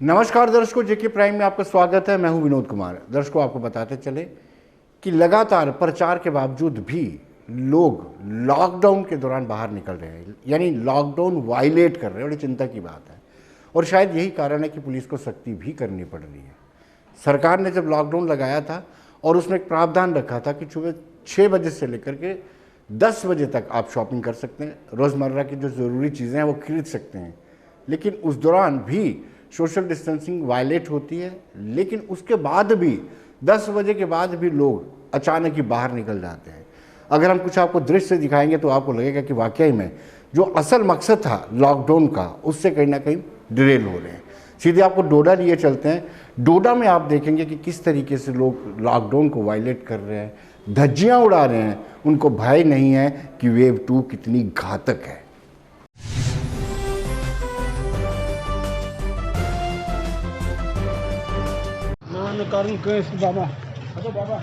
नमस्कार दर्शकों, जेके प्राइम में आपका स्वागत है। मैं हूं विनोद कुमार। दर्शकों, आपको बताते चले कि लगातार प्रचार के बावजूद भी लोग लॉकडाउन के दौरान बाहर निकल रहे हैं, यानी लॉकडाउन वायलेट कर रहे हैं। बड़ी चिंता की बात है और शायद यही कारण है कि पुलिस को सख्ती भी करनी पड़ रही है। सरकार ने जब लॉकडाउन लगाया था और उसमें एक प्रावधान रखा था कि सुबह 6 बजे से लेकर के 10 बजे तक आप शॉपिंग कर सकते हैं, रोज़मर्रा की जो ज़रूरी चीज़ें हैं वो खरीद सकते हैं, लेकिन उस दौरान भी सोशल डिस्टेंसिंग वायलेट होती है। लेकिन उसके बाद भी 10 बजे के बाद भी लोग अचानक ही बाहर निकल जाते हैं। अगर हम कुछ आपको दृश्य दिखाएंगे तो आपको लगेगा कि वाकई में जो असल मकसद था लॉकडाउन का, उससे कहीं ना कहीं डिरेल हो रहे हैं। सीधे आपको डोडा लिए चलते हैं। डोडा में आप देखेंगे कि किस तरीके से लोग लॉकडाउन को वायलेट कर रहे हैं, धज्जियाँ उड़ा रहे हैं। उनको भय नहीं है कि वेव 2 कितनी घातक है। करूँ केस बाबा। अच्छा बाबा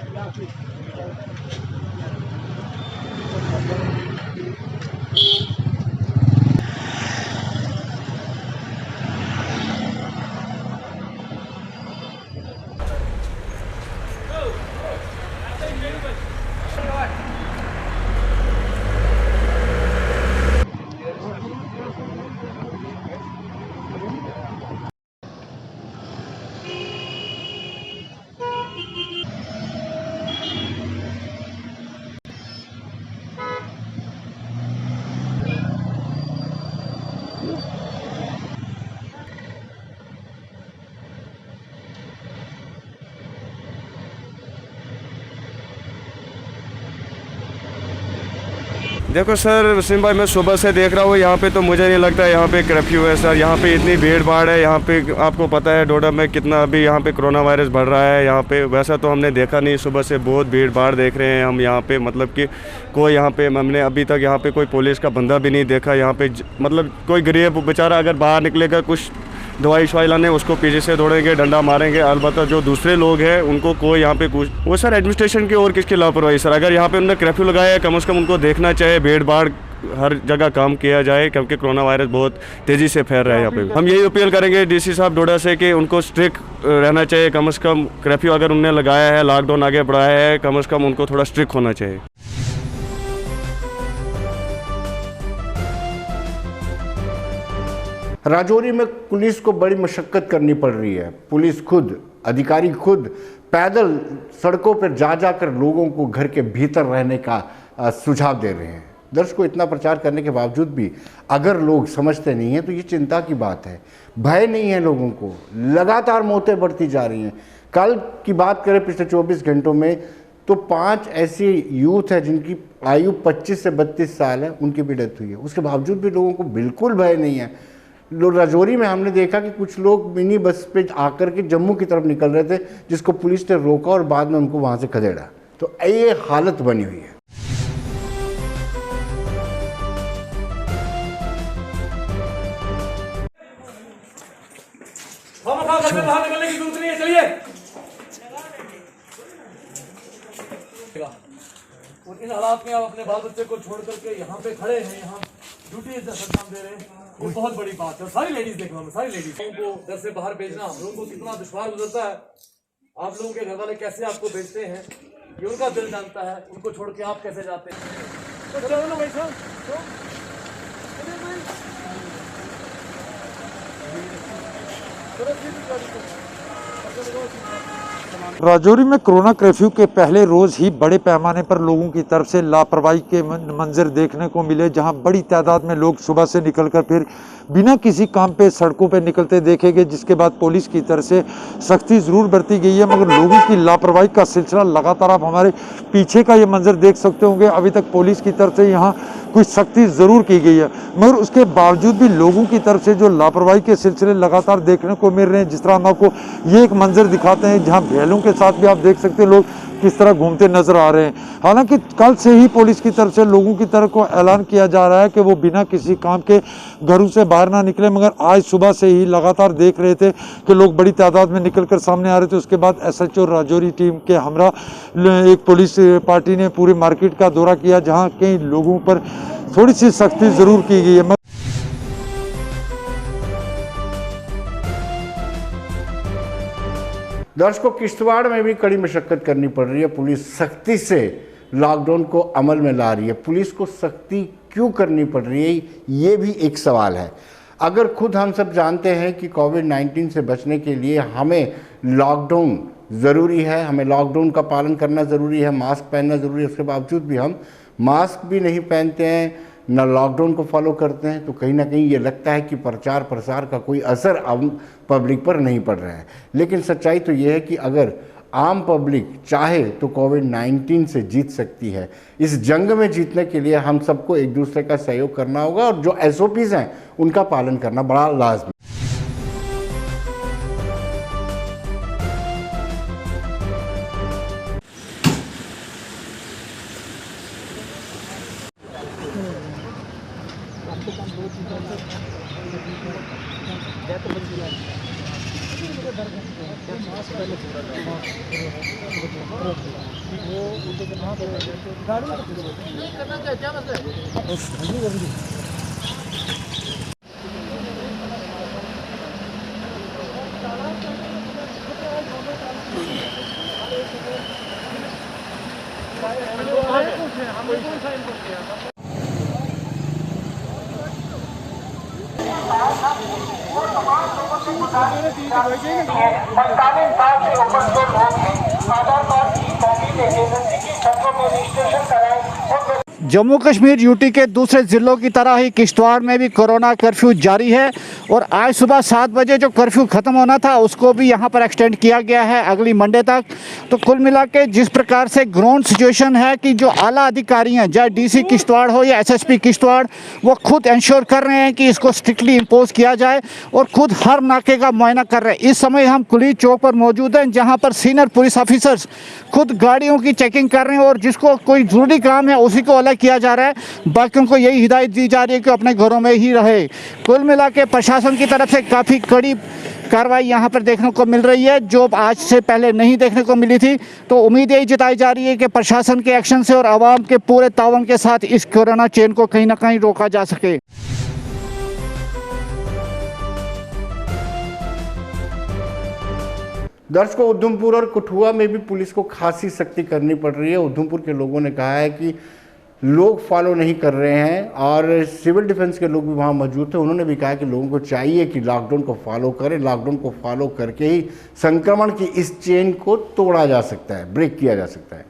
देखो सर वसीम भाई, मैं सुबह से देख रहा हूँ यहाँ पे, तो मुझे नहीं लगता यहाँ पे कर्फ्यू है सर। यहाँ पे इतनी भीड़ भाड़ है। यहाँ पे आपको पता है डोडा में कितना अभी यहाँ पे कोरोना वायरस बढ़ रहा है। यहाँ पे वैसा तो हमने देखा नहीं, सुबह से बहुत भीड़ भाड़ देख रहे हैं हम यहाँ पे। मतलब कि कोई यहाँ पे हमने अभी तक यहाँ पे कोई पुलिस का बंदा भी नहीं देखा यहाँ पे। मतलब कोई गरीब बेचारा अगर बाहर निकलेगा कुछ दवाई शवाई लाने, उसको पीछे से दौड़ेंगे, डंडा मारेंगे। अलबत्ता जो दूसरे लोग हैं उनको कोई यहाँ पे कुछ वो सर एडमिनिस्ट्रेशन की और किसकी लापरवाही सर। अगर यहाँ पे उन्होंने कर्फ्यू लगाया है, कम से कम उनको देखना चाहिए भीड़ भाड़ हर जगह काम किया जाए, क्योंकि कोरोना वायरस बहुत तेज़ी से फैल रहा है यहाँ पे। हम यही अपील करेंगे डीसी साहब डोडा से कि उनको स्ट्रिक्ट रहना चाहिए। कम से कम कर्फ्यू अगर उन्होंने लगाया है, लॉकडाउन आगे बढ़ाया है, कम से कम उनको थोड़ा स्ट्रिक्ट होना चाहिए। राजौरी में पुलिस को बड़ी मशक्कत करनी पड़ रही है। पुलिस खुद, अधिकारी खुद पैदल सड़कों पर जा जाकर लोगों को घर के भीतर रहने का सुझाव दे रहे हैं। दर्शकों, इतना प्रचार करने के बावजूद भी अगर लोग समझते नहीं हैं तो ये चिंता की बात है। भय नहीं है लोगों को, लगातार मौतें बढ़ती जा रही हैं। कल की बात करें पिछले 24 घंटों में तो 5 ऐसे यूथ हैं जिनकी आयु 25 से 32 साल है, उनकी भी डेथ हुई है। उसके बावजूद भी लोगों को बिल्कुल भय नहीं है। राजौरी में हमने देखा कि कुछ लोग मिनी बस पे आकर के जम्मू की तरफ निकल रहे थे, जिसको पुलिस ने रोका और बाद में उनको वहां से खदेड़ा। तो ये हालत बनी हुई है। बाहर निकलने की जरूरत नहीं है, चलिए। और इन हालात में आप अपने बाल बच्चे को छोड़ करके यहाँ पे खड़े हैं, यहाँ ड्यूटी अंजाम दे रहे हैं, ये बहुत बड़ी बात है। सारी लेडीज देख लो, सारी लेडीज को घर से बाहर भेजना हम लोगों को कितना दुश्वार गुजरता है। आप लोगों के घर वाले कैसे आपको भेजते हैं ये उनका दिल जानता है। उनको छोड़ के आप कैसे जाते हैं? तो चलो ना भाई साहब, राजौरी में कोरोना कर्फ्यू के पहले रोज ही बड़े पैमाने पर लोगों की तरफ से लापरवाही के मंजर देखने को मिले, जहां बड़ी तादाद में लोग सुबह से निकलकर फिर बिना किसी काम पे सड़कों पे निकलते देखे गए, जिसके बाद पुलिस की तरफ से सख्ती जरूर बरती गई है, मगर लोगों की लापरवाही का सिलसिला लगातार आप हमारे पीछे का ये मंजर देख सकते होंगे। अभी तक पुलिस की तरफ से यहाँ कुछ सख्ती ज़रूर की गई है, मगर उसके बावजूद भी लोगों की तरफ से जो लापरवाही के सिलसिले लगातार देखने को मिल रहे हैं। जिस तरह हम आपको ये एक मंजर दिखाते हैं जहां बैलों के साथ भी आप देख सकते हैं लोग किस तरह घूमते नजर आ रहे हैं। हालांकि कल से ही पुलिस की तरफ से लोगों की तरफ को ऐलान किया जा रहा है कि वो बिना किसी काम के घरों से बाहर ना निकले, मगर आज सुबह से ही लगातार देख रहे थे कि लोग बड़ी तादाद में निकलकर सामने आ रहे थे। उसके बाद SHO राजौरी टीम के हमरा एक पुलिस पार्टी ने पूरी मार्केट का दौरा किया, जहाँ कई लोगों पर थोड़ी सी सख्ती जरूर की गई है। दर्शकों, किश्तवाड़ में भी कड़ी मशक्कत करनी पड़ रही है। पुलिस सख्ती से लॉकडाउन को अमल में ला रही है। पुलिस को सख्ती क्यों करनी पड़ रही है, ये भी एक सवाल है। अगर खुद हम सब जानते हैं कि कोविड-19 से बचने के लिए हमें लॉकडाउन ज़रूरी है, हमें लॉकडाउन का पालन करना ज़रूरी है, मास्क पहनना ज़रूरी है, उसके बावजूद भी हम मास्क भी नहीं पहनते हैं, न लॉकडाउन को फॉलो करते हैं, तो कहीं ना कहीं ये लगता है कि प्रचार प्रसार का कोई असर आम पब्लिक पर नहीं पड़ रहा है। लेकिन सच्चाई तो ये है कि अगर आम पब्लिक चाहे तो कोविड-19 से जीत सकती है। इस जंग में जीतने के लिए हम सबको एक दूसरे का सहयोग करना होगा और जो SOPs हैं उनका पालन करना बड़ा लाजमी। जम्मू कश्मीर यूटी के दूसरे ज़िलों की तरह ही किश्तवाड़ में भी कोरोना कर्फ्यू जारी है और आज सुबह 7 बजे जो कर्फ्यू ख़त्म होना था उसको भी यहाँ पर एक्सटेंड किया गया है अगली मंडे तक। तो कुल मिला के जिस प्रकार से ग्राउंड सिचुएशन है कि जो आला अधिकारी हैं, चाहे DC किश्तवाड़ हो या SSP किश्तवाड़, वो खुद इंश्योर कर रहे हैं कि इसको स्ट्रिक्टली इम्पोज किया जाए और खुद हर नाके का मुआयना कर रहे हैं। इस समय हम कुली चौक पर मौजूद हैं जहाँ पर सीनियर पुलिस ऑफिसर्स खुद गाड़ियों की चेकिंग कर रहे हैं और जिसको कोई ज़रूरी काम है उसी को अलग किया जा रहा है, बाकियों को यही हिदायत दी जा रही है कि अपने घरों में ही रहे। कुल मिला के प्रशासन की तरफ से काफ़ी कड़ी कार्रवाई यहाँ पर देखने को मिल रही है जो आज से पहले नहीं देखने को मिली थी। तो उम्मीद यही जताई जा रही है कि प्रशासन के एक्शन से और आवाम के पूरे तावन के साथ इस कोरोना चेन को कहीं ना कहीं रोका जा सके। दर्शकों, उधमपुर और कठुआ में भी पुलिस को खासी सख्ती करनी पड़ रही है। उधमपुर के लोगों ने कहा है कि लोग फॉलो नहीं कर रहे हैं और सिविल डिफेंस के लोग भी वहाँ मौजूद थे। उन्होंने भी कहा कि लोगों को चाहिए कि लॉकडाउन को फॉलो करें। लॉकडाउन को फॉलो करके ही संक्रमण की इस चेन को तोड़ा जा सकता है, ब्रेक किया जा सकता है।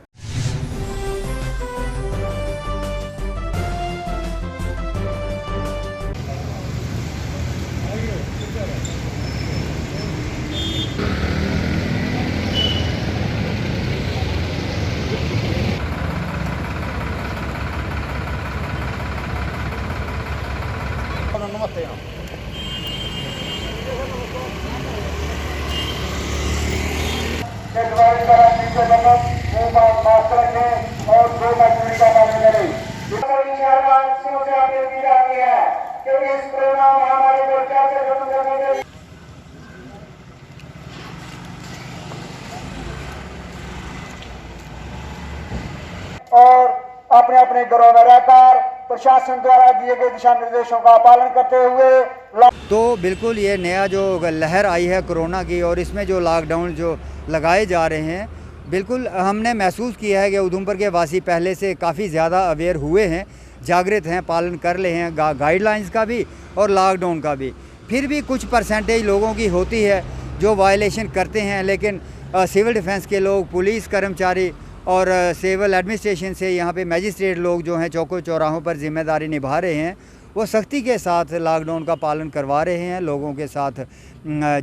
और अपने अपने घरों में रहकर प्रशासन द्वारा दिए गए दिशा निर्देशों का पालन करते हुए तो बिल्कुल ये नया जो लहर आई है कोरोना की और इसमें जो लॉकडाउन जो लगाए जा रहे हैं, बिल्कुल हमने महसूस किया है कि उधमपुर के वासी पहले से काफ़ी ज़्यादा अवेयर हुए हैं, जागृत हैं, पालन कर रहे हैं गाइडलाइंस का भी और लॉकडाउन का भी। फिर भी कुछ परसेंटेज लोगों की होती है जो वायलेशन करते हैं, लेकिन सिविल डिफेंस के लोग, पुलिस कर्मचारी और सिविल एडमिनिस्ट्रेशन से यहाँ पे मजिस्ट्रेट लोग जो हैं चौकों चौराहों पर जिम्मेदारी निभा रहे हैं, वो सख्ती के साथ लॉकडाउन का पालन करवा रहे हैं। लोगों के साथ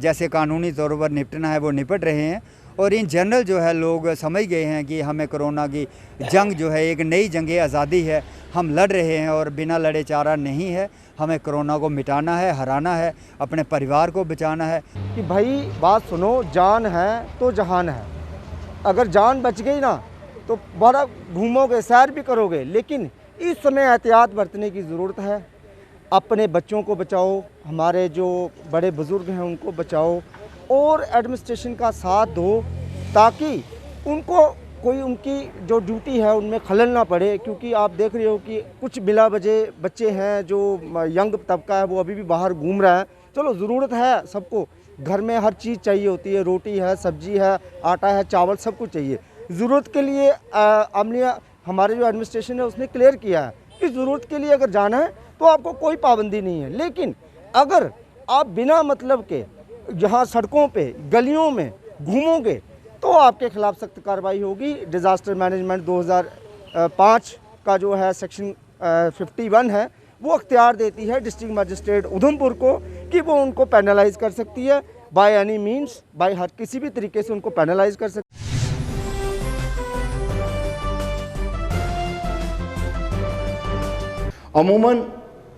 जैसे कानूनी तौर पर निपटना है वो निपट रहे हैं और इन जनरल जो है लोग समझ गए हैं कि हमें कोरोना की जंग जो है एक नई जंग आज़ादी है, हम लड़ रहे हैं और बिना लड़े चारा नहीं है। हमें कोरोना को मिटाना है, हराना है, अपने परिवार को बचाना है। कि भाई बात सुनो, जान है तो जहान है। अगर जान बच गई ना तो बड़ा घूमोगे, सैर भी करोगे, लेकिन इस समय एहतियात बरतने की ज़रूरत है। अपने बच्चों को बचाओ, हमारे जो बड़े बुज़ुर्ग हैं उनको बचाओ और एडमिनिस्ट्रेशन का साथ दो ताकि उनको कोई उनकी जो ड्यूटी है उनमें खलल ना पड़े। क्योंकि आप देख रहे हो कि कुछ बिला वजह बच्चे हैं, जो यंग तबका है वो अभी भी बाहर घूम रहा है। चलो ज़रूरत है सबको, घर में हर चीज़ चाहिए होती है, रोटी है, सब्जी है, आटा है, चावल, सब कुछ चाहिए। ज़रूरत के लिए हमने, हमारे जो एडमिनिस्ट्रेशन है उसने क्लियर किया है कि ज़रूरत के लिए अगर जाना है तो आपको कोई पाबंदी नहीं है, लेकिन अगर आप बिना मतलब के यहाँ सड़कों पे गलियों में घूमोगे तो आपके खिलाफ सख्त कार्रवाई होगी। डिज़ास्टर मैनेजमेंट 2005 का जो है सेक्शन 51 है वो अख्तियार देती है डिस्ट्रिक्ट मजिस्ट्रेट उधमपुर को कि वो उनको पेनलाइज कर सकती है, बाय एनी मीन्स, बाय हर किसी भी तरीके से उनको पेनलाइज कर सकती है। अमूमन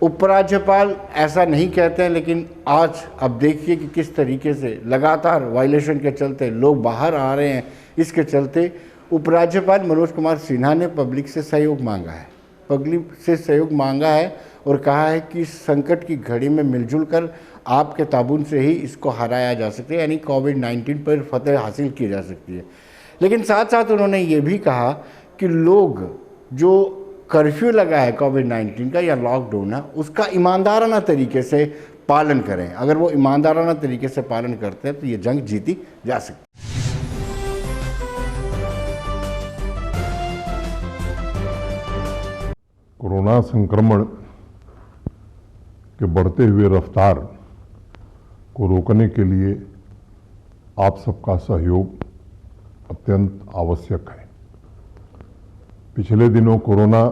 उपराज्यपाल ऐसा नहीं कहते हैं, लेकिन आज अब देखिए कि किस तरीके से लगातार वायलेशन के चलते लोग बाहर आ रहे हैं। इसके चलते उपराज्यपाल मनोज कुमार सिन्हा ने पब्लिक से सहयोग मांगा है, और कहा है कि संकट की घड़ी में मिलजुल कर आपके ताबून से ही इसको हराया जा सकता है, यानी कोविड-19 पर फतह हासिल की जा सकती है। लेकिन साथ साथ उन्होंने ये भी कहा कि लोग जो कर्फ्यू लगा है कोविड-19 का या लॉकडाउन है उसका ईमानदाराना तरीके से पालन करें। अगर वो ईमानदाराना तरीके से पालन करते हैं तो ये जंग जीती जा सकती है। कोरोना संक्रमण के बढ़ते हुए रफ्तार को रोकने के लिए आप सबका सहयोग अत्यंत आवश्यक है। पिछले दिनों कोरोना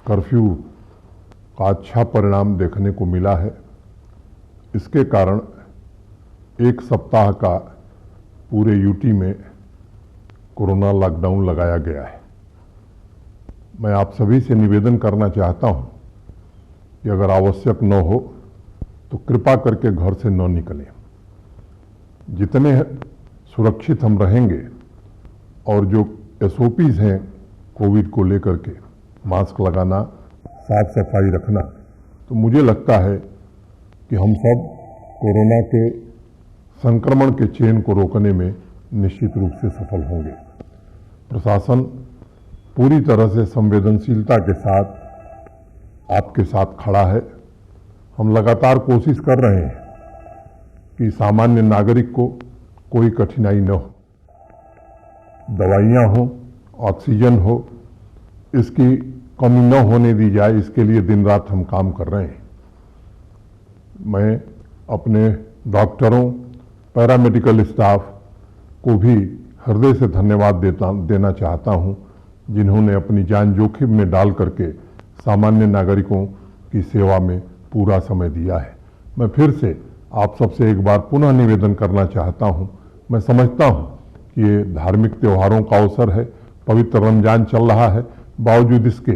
कर्फ्यू का अच्छा परिणाम देखने को मिला है। इसके कारण एक सप्ताह का पूरे यूटी में कोरोना लॉकडाउन लगाया गया है। मैं आप सभी से निवेदन करना चाहता हूं कि अगर आवश्यक न हो तो कृपा करके घर से न निकलें। जितने सुरक्षित हम रहेंगे और जो SOPs हैं कोविड को लेकर के, मास्क लगाना, साफ सफाई रखना, तो मुझे लगता है कि हम सब कोरोना के संक्रमण के चेन को रोकने में निश्चित रूप से सफल होंगे। प्रशासन पूरी तरह से संवेदनशीलता के साथ आपके साथ खड़ा है। हम लगातार कोशिश कर रहे हैं कि सामान्य नागरिक को कोई कठिनाई न हो, दवाइयाँ हो, ऑक्सीजन हो, इसकी कमी न होने दी जाए, इसके लिए दिन रात हम काम कर रहे हैं। मैं अपने डॉक्टरों, पैरामेडिकल स्टाफ को भी हृदय से धन्यवाद देना चाहता हूं, जिन्होंने अपनी जान जोखिम में डाल करके सामान्य नागरिकों की सेवा में पूरा समय दिया है। मैं फिर से आप सबसे एक बार पुनः निवेदन करना चाहता हूं। मैं समझता हूं कि ये धार्मिक त्योहारों का अवसर है, पवित्र रमजान चल रहा है, बावजूद इसके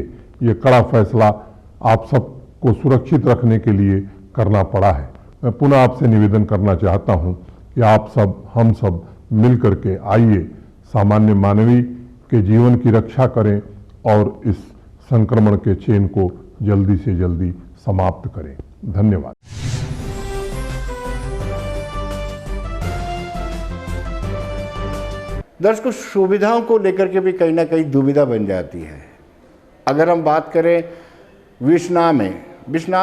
ये कड़ा फैसला आप सबको सुरक्षित रखने के लिए करना पड़ा है। मैं पुनः आपसे निवेदन करना चाहता हूं कि आप सब, हम सब मिल करके आइए सामान्य मानवीय के जीवन की रक्षा करें और इस संक्रमण के चेन को जल्दी से जल्दी समाप्त करें। धन्यवाद। दर्शकों, सुविधाओं को लेकर के भी कहीं ना कहीं दुविधा बन जाती है। अगर हम बात करें विश्ना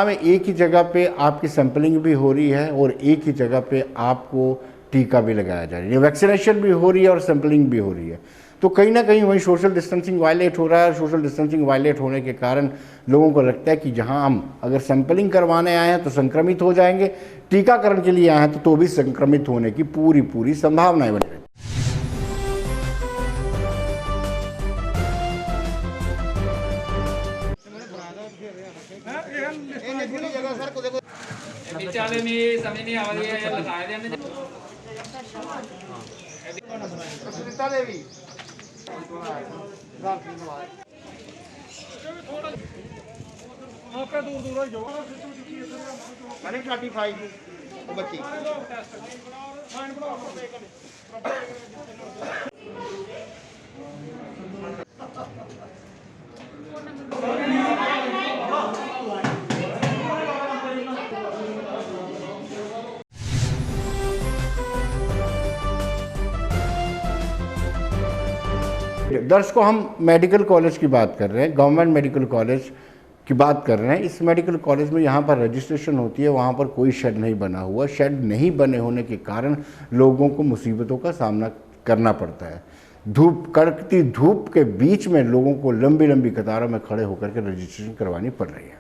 में एक ही जगह पे आपकी सैंपलिंग भी हो रही है और एक ही जगह पे आपको टीका भी लगाया जा रहा है, वैक्सीनेशन भी हो रही है और सैंपलिंग भी हो रही है। तो कहीं ना कहीं वही सोशल डिस्टेंसिंग वायलेट हो रहा है। सोशल डिस्टेंसिंग वायलेट होने के कारण लोगों को लगता है कि जहां हम अगर सैंपलिंग करवाने आए हैं तो संक्रमित हो जाएंगे, टीकाकरण के लिए आए हैं तो भी संक्रमित होने की पूरी संभावनाएं बनी रहती हैं। दर्शकों, हम मेडिकल कॉलेज की बात कर रहे हैं। गवर्नमेंट मेडिकल कॉलेज की बात कर रहे हैं। इस मेडिकल कॉलेज में यहाँ पर रजिस्ट्रेशन होती है, वहाँ पर कोई शेड नहीं बना हुआ। शेड नहीं बने होने के कारण लोगों को मुसीबतों का सामना करना पड़ता है। कड़कती धूप के बीच में लोगों को लंबी लंबी कतारों में खड़े होकर के रजिस्ट्रेशन करवानी पड़ रही है।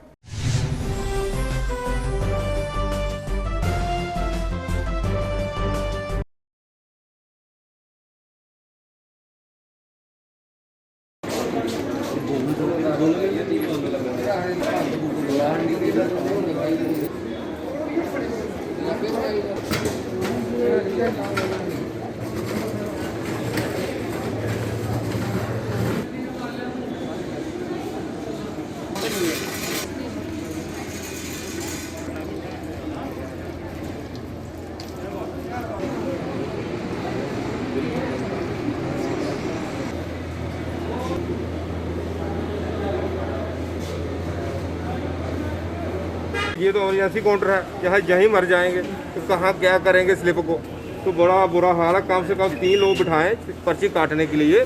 ये तो इमरजेंसी काउंटर है, यहाँ यहीं मर जाएंगे तो कहाँ क्या करेंगे स्लिप को। तो बड़ा बुरा हाल है। कम से कम 3 लोग बिठाएं पर्ची काटने के लिए।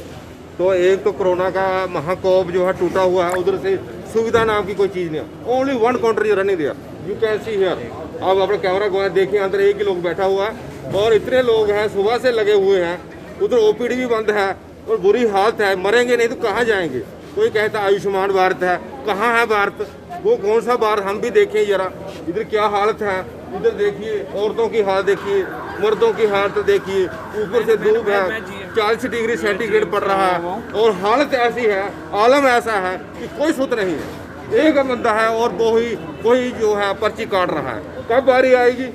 तो एक तो कोरोना का महाकोप जो है टूटा हुआ है, उधर से सुविधा नाम की कोई चीज़ नहीं है। ओनली 1 काउंटर जो रनिंग दिया, यू कैन सी हियर। अब अपना कैमरा घुमाए देखिए, अंदर एक ही लोग बैठा हुआ है और इतने लोग हैं सुबह से लगे हुए हैं। उधर ओपीडी भी बंद है और बुरी हालत है। मरेंगे नहीं तो कहाँ जाएंगे। कोई कहता आयुष्मान भारत है, कहाँ है भारत? वो कौन सा भारत? हम भी देखें जरा इधर क्या हालत है। इधर देखिए औरतों की हालत देखिए, मर्दों की हालत देखिए। ऊपर से धूप है, 40 डिग्री सेंटीग्रेड पड़ रहा है और हालत ऐसी है, आलम ऐसा है कि कोई सुध नहीं है। एक बंदा है और वही जो है पर्ची काट रहा है। कब बारी आएगी?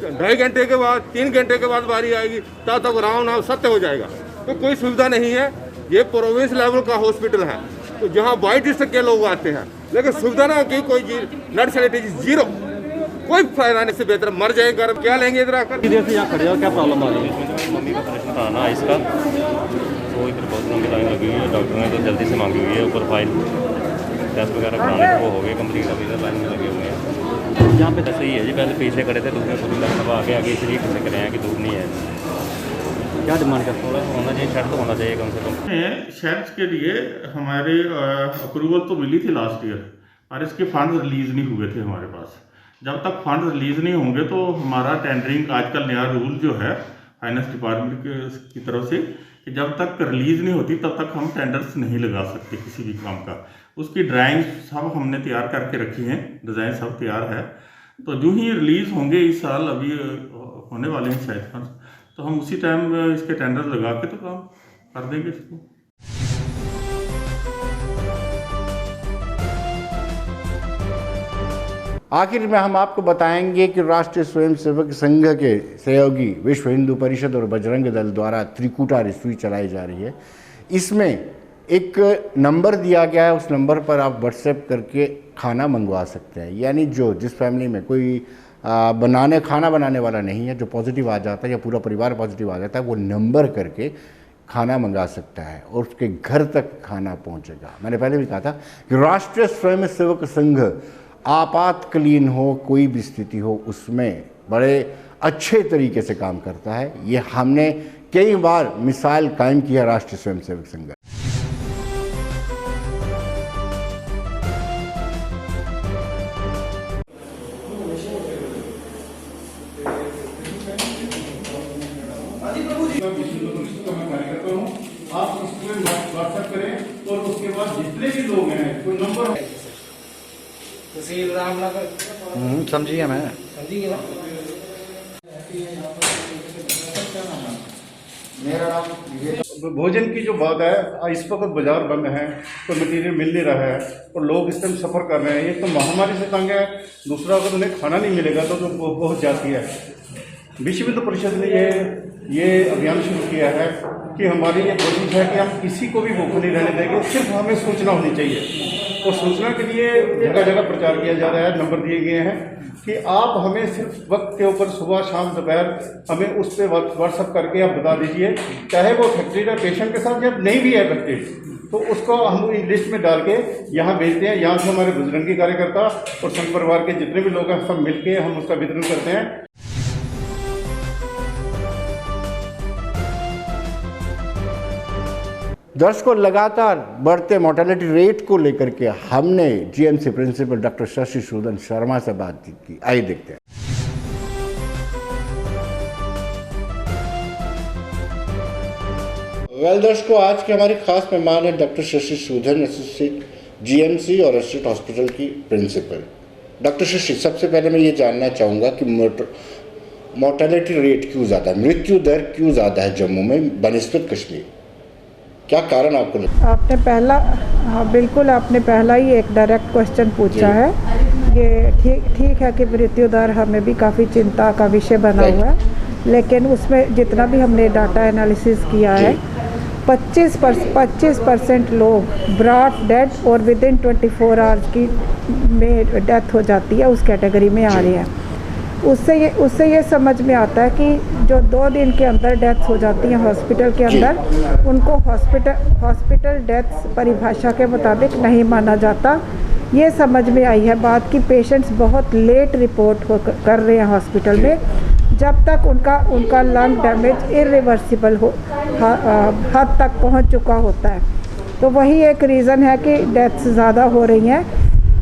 2.5 घंटे के बाद, 3 घंटे के बाद बारी आएगी। तब तक राम सत्य हो जाएगा। तो कोई सुविधा नहीं है। ये प्रोविंस लेवल का हॉस्पिटल है, तो जहाँ 22 डिस्ट्रिक्ट के लोग आते हैं, लेकिन सुविधा ना की कोई नट सैनिटाइज जीरो, कोई फायदा नहीं। से बेहतर मर जाए घर, क्या लेंगे इधर आकर। इधर से यहाँ खड़े हो, क्या प्रॉब्लम आ रही है? मम्मी का ऑपरेशन था ना इसका, तो इधर बहुत लंबी लाइन लगी हुई है। डॉक्टर ने तो जल्दी से मांगी हुई है। ऊपर फाइल टेस्ट वगैरह कराने वो हो गए कंप्लीट। अभी इधर लाइन में लगे हुए हैं। यहाँ पे तो सही है जी, पहले पीछे खड़े थे, दूसरे पूरी लाइन अब आगे आगे इसलिए पीछे खड़े हैं कि धूप नहीं है। क्या डिमांड करते हो? होना चाहिए शेड, तो होना चाहिए कम से कम। शेड्स के लिए हमारे अप्रूवल तो मिली थी लास्ट ईयर, और इसके फंड रिलीज़ नहीं हुए थे हमारे पास। जब तक फंड रिलीज़ नहीं होंगे तो हमारा टेंडरिंग, आजकल नया रूल जो है फाइनेंस डिपार्टमेंट की तरफ से, कि जब तक रिलीज़ नहीं होती तब तक हम टेंडर्स नहीं लगा सकते किसी भी काम का। उसकी ड्राइंग सब हमने तैयार करके रखी हैं, डिज़ाइन सब तैयार है। तो जो ही रिलीज़ होंगे इस साल, अभी होने वाले हैं शायद फंड, तो हम उसी टाइम इसके टेंडर लगा के तो काम कर देंगे इसको। आखिर में हम आपको बताएंगे कि राष्ट्रीय स्वयंसेवक संघ के सहयोगी विश्व हिंदू परिषद और बजरंग दल द्वारा त्रिकूटा रसोई चलाई जा रही है। इसमें एक नंबर दिया गया है, उस नंबर पर आप व्हाट्सएप करके खाना मंगवा सकते हैं। यानी जिस फैमिली में कोई खाना बनाने वाला नहीं है, जो पॉजिटिव आ जाता है या पूरा परिवार पॉजिटिव आ जाता है, वो नंबर करके खाना मंगा सकता है और उसके घर तक खाना पहुंचेगा। मैंने पहले भी कहा था कि राष्ट्रीय स्वयंसेवक संघ आपातकालीन हो, कोई भी स्थिति हो, उसमें बड़े अच्छे तरीके से काम करता है। ये हमने कई बार मिसाल कायम किया राष्ट्रीय स्वयंसेवक संघ। आप इसमें व्हाट्सएप करें और उसके बाद जितने भी लोग हैं कोई नंबर है तहसील रामनगर समझिए मैं समझिए ना। भोजन की जो बात है, इस वक्त बाजार बंद है तो मटीरियल मिल नहीं रहा है और लोग इस टाइम सफ़र कर रहे हैं। एक तो महामारी से तंग है, दूसरा अगर उन्हें खाना नहीं मिलेगा तो बहुत जाती है। विश्व हिंदू परिषद ने ये अभियान शुरू किया है कि हमारी ये कोशिश है कि हम किसी को भी भूखा नहीं रहने देंगे, सिर्फ हमें सूचना होनी चाहिए। और सूचना के लिए जगह जगह प्रचार किया जा रहा है, नंबर दिए गए हैं कि आप हमें सिर्फ वक्त के ऊपर सुबह शाम दोपहर हमें उस पर व्हाट्सअप करके आप बता दीजिए, चाहे वो फैक्ट्री का पेशेंट के साथ जब नहीं भी है इफेक्टेड तो उसको हम लिस्ट में डाल के यहाँ भेजते हैं। यहाँ से हमारे बुजुर्गी कार्यकर्ता और संघ परिवार के जितने भी लोग हैं सब मिलके हम उसका वितरण करते हैं। दर्शकों, लगातार बढ़ते मोर्टेलिटी रेट को लेकर के हमने GMC principal doctor Shashi Sudan Sharma से बातचीत की। आइए देखते हैं। दर्शकों, आज के हमारे खास मेहमान है doctor Shashi Sudan, associate GMC और एसोसिएट हॉस्पिटल की प्रिंसिपल। डॉक्टर शशि, सबसे पहले मैं ये जानना चाहूँगा कि मोर्टेलिटी रेट क्यों ज़्यादा है, मृत्यु दर क्यों ज़्यादा है जम्मू में बनिस्बत कश्मीर? क्या कारण आपको लगता है? आपने पहला, हाँ बिल्कुल, आपने पहला ही एक डायरेक्ट क्वेश्चन पूछा है। ये ठीक है कि मृत्यु दर हमें भी काफ़ी चिंता का विषय बना हुआ है, लेकिन उसमें जितना भी हमने डाटा एनालिसिस किया है 25% लोग ब्रॉड डेथ और विद इन 24 आवर्स की में डेथ हो जाती है, उस कैटेगरी में आ रही है। उससे ये समझ में आता है कि जो 2 दिन के अंदर डेथ हो जाती हैं हॉस्पिटल के अंदर, उनको हॉस्पिटल डेथ्स परिभाषा के मुताबिक नहीं माना जाता। ये समझ में आई है बात कि पेशेंट्स बहुत लेट रिपोर्ट कर रहे हैं हॉस्पिटल में, जब तक उनका लंग डैमेज इरिवर्सिबल हद तक पहुंच चुका होता है। तो वही एक रीज़न है कि डेथ्स ज़्यादा हो रही हैं।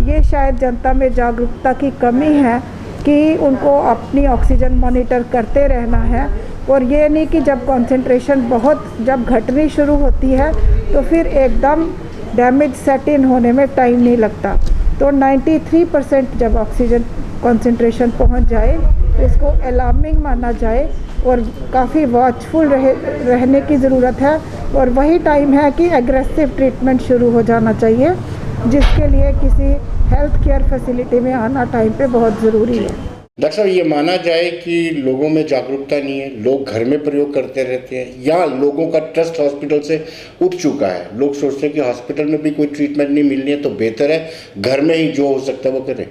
ये शायद जनता में जागरूकता की कमी है कि उनको अपनी ऑक्सीजन मॉनिटर करते रहना है, और ये नहीं कि जब कंसंट्रेशन जब घटनी शुरू होती है तो फिर एकदम डैमेज सेट इन होने में टाइम नहीं लगता। तो 93% जब ऑक्सीजन कंसंट्रेशन पहुंच जाए तो इसको अलार्मिंग माना जाए और काफ़ी वॉचफुल रहने की ज़रूरत है। और वही टाइम है कि एग्रेसिव ट्रीटमेंट शुरू हो जाना चाहिए, जिसके लिए किसी हेल्थ केयर फैसिलिटी में आना टाइम पे बहुत ज़रूरी है। डॉक्टर साहब, ये माना जाए कि लोगों में जागरूकता नहीं है, लोग घर में प्रयोग करते रहते हैं, या लोगों का ट्रस्ट हॉस्पिटल से उठ चुका है, लोग सोचते हैं कि हॉस्पिटल में भी कोई ट्रीटमेंट नहीं मिलनी है तो बेहतर है घर में ही जो हो सकता है वो करें?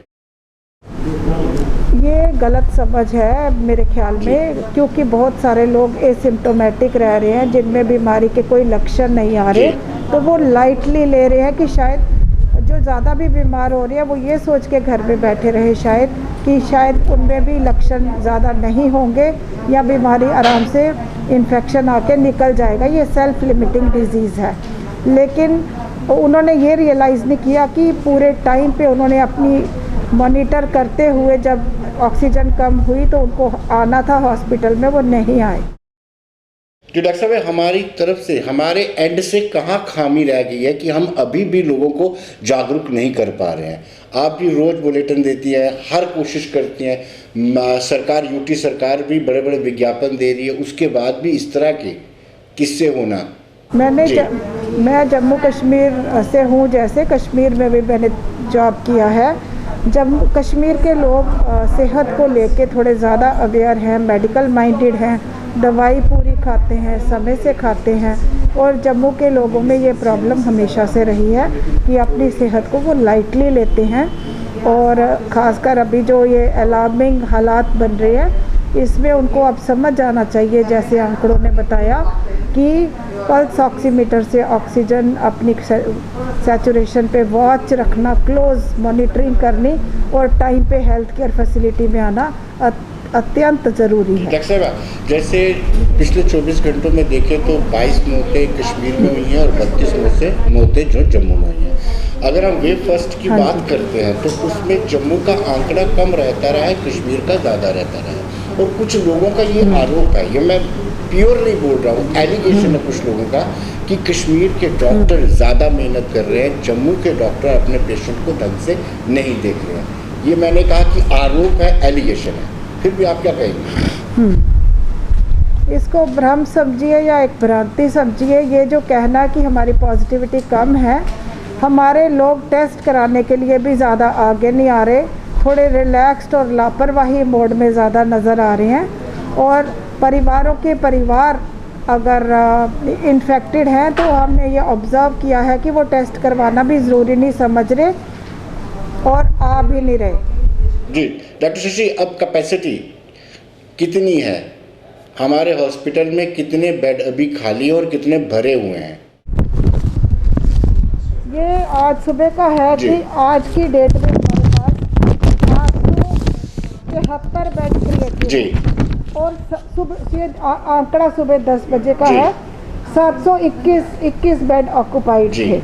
ये गलत समझ है मेरे ख्याल में, क्योंकि बहुत सारे लोग एसिम्प्टोमेटिक रह रहे हैं जिनमें बीमारी के कोई लक्षण नहीं आ रहे, तो वो लाइटली ले रहे हैं कि शायद जो ज़्यादा भी बीमार हो रही है वो ये सोच के घर में बैठे रहे शायद उनमें भी लक्षण ज़्यादा नहीं होंगे या बीमारी आराम से इन्फेक्शन आके निकल जाएगा। ये सेल्फ लिमिटिंग डिजीज़ है, लेकिन उन्होंने ये रियलाइज़ नहीं किया कि पूरे टाइम पे उन्होंने अपनी मॉनिटर करते हुए जब ऑक्सीजन कम हुई तो उनको आना था हॉस्पिटल में, वो नहीं आए। तो डॉक्टर साहब, हमारी तरफ से, हमारे एंड से कहाँ खामी रह गई है कि हम अभी भी लोगों को जागरूक नहीं कर पा रहे हैं? आप भी रोज़ बुलेटिन देती है, हर कोशिश करती हैं, सरकार, यूटी सरकार भी बड़े बड़े विज्ञापन दे रही है, उसके बाद भी इस तरह के किस्से होना। मैं जम्मू कश्मीर से हूँ, जैसे कश्मीर में भी मैंने जॉब किया है। जम्मू कश्मीर के लोग सेहत को लेके थोड़े ज़्यादा अवेयर हैं, मेडिकल माइंडेड हैं, दवाई पूरी खाते हैं, समय से खाते हैं, और जम्मू के लोगों में ये प्रॉब्लम हमेशा से रही है कि अपनी सेहत को वो लाइटली लेते हैं। और ख़ासकर अभी जो ये अलार्मिंग हालात बन रहे हैं, इसमें उनको अब समझ जाना चाहिए, जैसे आंकड़ों ने बताया कि पल्स ऑक्सीमीटर से ऑक्सीजन अपनी सैचुरेशन पे वॉच रखना, क्लोज मॉनिटरिंग करनी और टाइम पे हेल्थ केयर फैसिलिटी में आना अत्यंत ज़रूरी है। डॉक्टर साहब, जैसे पिछले 24 घंटों में देखें तो 22 मौतें कश्मीर में हुई हैं और 32 मौतें जो जम्मू में हुई हैं। अगर हम वेव फर्स्ट की बात करते हैं तो उसमें जम्मू का आंकड़ा कम रहता रहा है, कश्मीर का ज़्यादा रहता रहा है। और कुछ लोगों का ये आरोप है, ये मैं प्योर नहीं बोल रहा हूँ, एलिगेशन है कुछ लोगों का कि कश्मीर के डॉक्टर ज़्यादा मेहनत कर रहे हैं, जम्मू के डॉक्टर अपने पेशेंट को ढंग से नहीं देख रहे हैं। ये मैंने कहा कि आरोप है, एलिगेशन है, फिर भी आप क्या कहेंगे? इसको भ्रम समझिए या एक भ्रांति समझिए। ये जो कहना कि हमारी पॉजिटिविटी कम है, हमारे लोग टेस्ट कराने के लिए भी ज़्यादा आगे नहीं आ रहे, थोड़े रिलैक्स्ड और लापरवाही मोड में ज़्यादा नज़र आ रहे हैं। और परिवारों के परिवार अगर इन्फेक्टेड हैं तो हमने ये ऑब्ज़र्व किया है कि वो टेस्ट करवाना भी ज़रूरी नहीं समझ रहे और आ भी नहीं रहे। जी डॉक्टर शशि, अब कैपेसिटी कितनी है हमारे हॉस्पिटल में? कितने बेड अभी खाली और कितने भरे हुए हैं? ये आज सुबह का है कि आज की डेट में हमारे पास 873 बेड क्रिएट जी, और सुबह आंकड़ा सुबह 10 बजे का है। 721 बेड ऑक्युपाइड थे।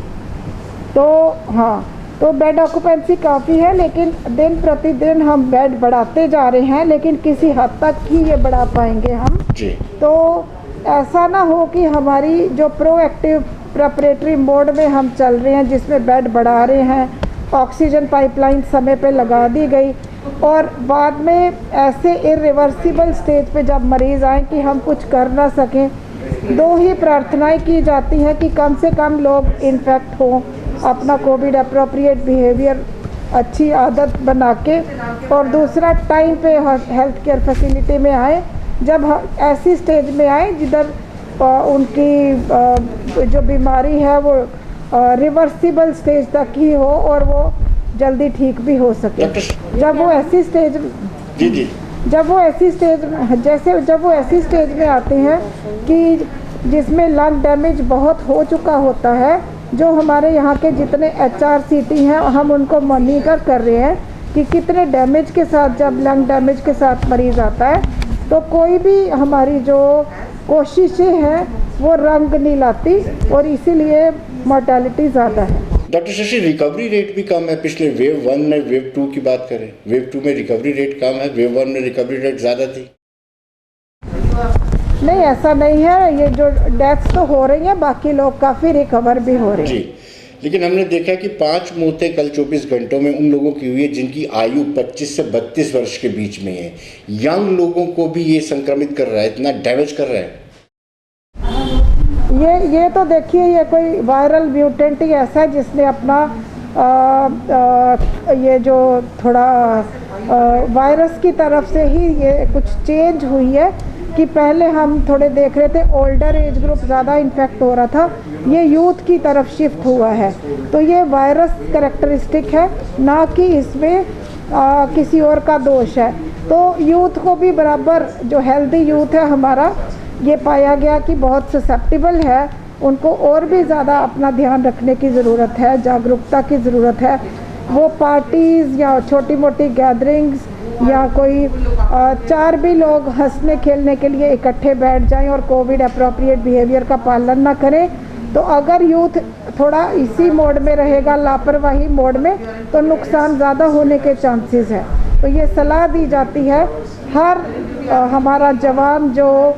तो हाँ, तो बेड ऑक्यूपेंसी काफ़ी है, लेकिन दिन प्रतिदिन हम बेड बढ़ाते जा रहे हैं, लेकिन किसी हद तक ही ये बढ़ा पाएंगे हम जी। तो ऐसा ना हो कि हमारी जो प्रोएक्टिव प्रेपरेटरी मोड में हम चल रहे हैं, जिसमें बेड बढ़ा रहे हैं, ऑक्सीजन पाइपलाइन समय पे लगा दी गई, और बाद में ऐसे इरिवर्सिबल स्टेज पे जब मरीज़ आए कि हम कुछ कर ना सकें, दो ही प्रार्थनाएं की जाती हैं कि कम से कम लोग इन्फेक्ट हों, अपना कोविड अप्रोप्रिएट बिहेवियर अच्छी आदत बना के, और दूसरा टाइम पे हेल्थ केयर फैसिलिटी में आए जब ऐसी स्टेज में आए जिधर उनकी जो बीमारी है वो रिवर्सिबल स्टेज तक ही हो और वो जल्दी ठीक भी हो सके। जब वो ऐसी स्टेज जब वो ऐसी स्टेज में आते हैं कि जिसमें लंग डैमेज बहुत हो चुका होता है, जो हमारे यहाँ के जितने HRCT हैं हम उनको मॉनिटर कर रहे हैं कि कितने डैमेज के साथ, जब लंग डैमेज के साथ मरीज़ आता है तो कोई भी हमारी जो कोशिशें हैं वो रंग नहीं लाती, और इसीलिए मोर्टेलिटी ज़्यादा है। डॉक्टर शशि, रिकवरी रेट भी कम है। पिछले वेव 1 में वेव 2 की बात करें, वेव 2 में रिकवरी रेट कम है, वेव 1 में रिकवरी रेट ज़्यादा थी। नहीं, ऐसा नहीं है। ये जो डेथ्स तो हो रही हैं, बाकी लोग काफ़ी रिकवर भी हो रहे हैं जी। लेकिन हमने देखा कि 5 मौतें कल 24 घंटों में उन लोगों की हुई है जिनकी आयु 25 से 32 वर्ष के बीच में है। यंग लोगों को भी ये संक्रमित कर रहा है, इतना डैमेज कर रहा है। ये तो देखिए, ये कोई वायरल म्यूटेंट ही ऐसा है जिसने अपना ये जो थोड़ा वायरस की तरफ से ही ये कुछ चेंज हुई है कि पहले हम थोड़े देख रहे थे ओल्डर एज ग्रुप ज़्यादा इन्फेक्ट हो रहा था, ये यूथ की तरफ शिफ्ट हुआ है। तो ये वायरस कैरेक्टरिस्टिक है, ना कि इसमें किसी और का दोष है। तो यूथ को भी बराबर, जो हेल्दी यूथ है हमारा, ये पाया गया कि बहुत ससेप्टिबल है, उनको और भी ज़्यादा अपना ध्यान रखने की ज़रूरत है, जागरूकता की ज़रूरत है। वो पार्टीज़ या छोटी मोटी गैदरिंग्स या कोई 4 भी लोग हंसने खेलने के लिए इकट्ठे बैठ जाएं और कोविड अप्रोप्रिएट बिहेवियर का पालन ना करें, तो अगर यूथ थोड़ा इसी मोड में रहेगा, लापरवाही मोड में, तो नुकसान ज़्यादा होने के चांसेस हैं। तो ये सलाह दी जाती है हर हमारा जवान जो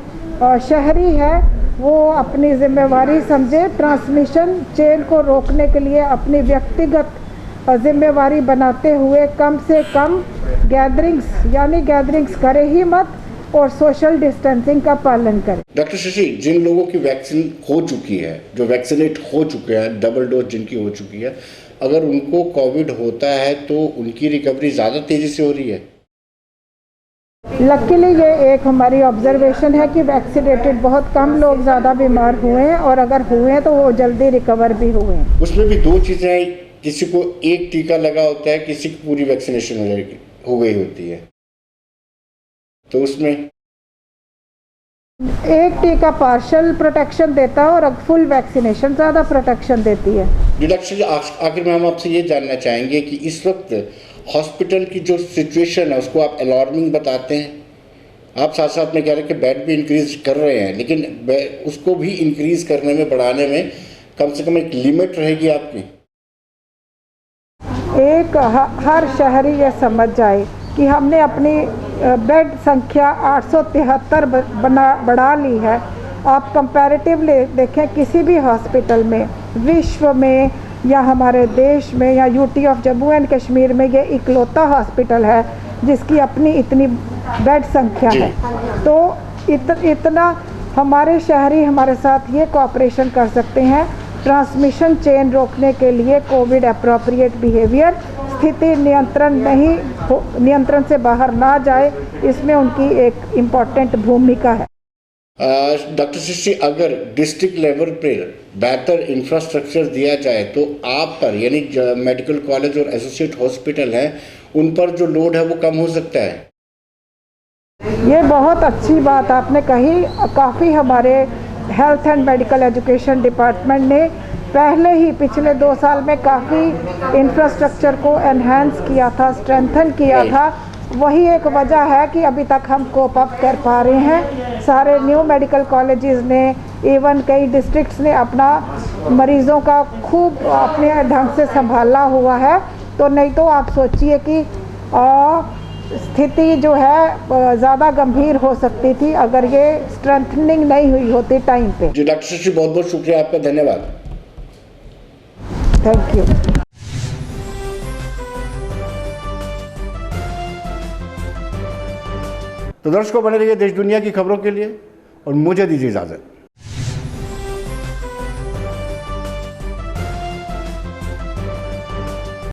शहरी है वो अपनी जिम्मेवारी समझे, ट्रांसमिशन चेन को रोकने के लिए अपनी व्यक्तिगत जिम्मेवारी बनाते हुए कम से कम गैदरिंग्स करे ही मत, और सोशल डिस्टेंसिंग का पालन करें। डॉक्टर शशि, जिन लोगों की वैक्सीन हो चुकी है, जो वैक्सीनेट हो चुके हैं, डबल डोज जिनकी हो चुकी है, अगर उनको कोविड होता है तो उनकी रिकवरी ज़्यादा तेज़ी से हो रही है? लकीली ये एक हमारी ऑब्जर्वेशन है कि वैक्सीनेटेड बहुत कम लोग ज़्यादा बीमार हुए हैं, और अगर हुए हैं तो वो जल्दी रिकवर भी हुए हैं। उसमें भी 2 चीज़ें, किसी को एक टीका लगा होता है, किसी की पूरी वैक्सीनेशन हो गई होती है। तो उसमें एक टीका पार्शियल प्रोटेक्शन देता है और फुल वैक्सीनेशन ज़्यादा प्रोटेक्शन देती है। डॉक्टर जी, आखिर में हम आपसे ये जानना चाहेंगे कि इस वक्त हॉस्पिटल की जो सिचुएशन है उसको आप अलार्मिंग बताते हैं। आप साथ साथ में कह रहे हैं कि बेड भी इंक्रीज कर रहे हैं, लेकिन उसको भी इंक्रीज करने में, बढ़ाने में कम से कम एक लिमिट रहेगी आपकी। हर शहरी ये समझ जाए कि हमने अपनी बेड संख्या 873 बढ़ा ली है। आप कंपैरेटिवली देखें किसी भी हॉस्पिटल में, विश्व में या हमारे देश में या UT of Jammu and Kashmir में, ये इकलौता हॉस्पिटल है जिसकी अपनी इतनी बेड संख्या है। तो इतना हमारे शहरी हमारे साथ ये कोऑपरेशन कर सकते हैं ट्रांसमिशन चेन रोकने के लिए, कोविड अप्रोप्रिएट बिहेवियर, स्थिति नियंत्रण से बाहर ना जाए, इसमें उनकी एक इम्पॉर्टेंट भूमिका है। डॉक्टर शशि, अगर डिस्ट्रिक्ट लेवल पर बेहतर इंफ्रास्ट्रक्चर दिया जाए तो आप पर, यानी मेडिकल कॉलेज और एसोसिएट हॉस्पिटल हैं, उन पर जो लोड है वो कम हो सकता है। ये बहुत अच्छी बात आपने कही। काफ़ी हमारे health and medical education department ने पहले ही पिछले 2 साल में काफ़ी इंफ्रास्ट्रक्चर को एनहांस किया था, स्ट्रेंथन किया था, वही एक वजह है कि अभी तक हम कोप अप कर पा रहे हैं। सारे न्यू मेडिकल कॉलेजेस ने, इवन कई डिस्ट्रिक्ट्स ने अपना मरीज़ों का खूब अपने ढंग से संभाला हुआ है। तो नहीं तो आप सोचिए कि स्थिति जो है ज़्यादा गंभीर हो सकती थी अगर ये स्ट्रेंथनिंग नहीं हुई होती टाइम पे। जी डॉक्टर शशि, बहुत बहुत शुक्रिया आपका, धन्यवाद। Thank you. तो दर्शकों, बने रहिए देश दुनिया की खबरों के लिए और मुझे दीजिए इजाज़त।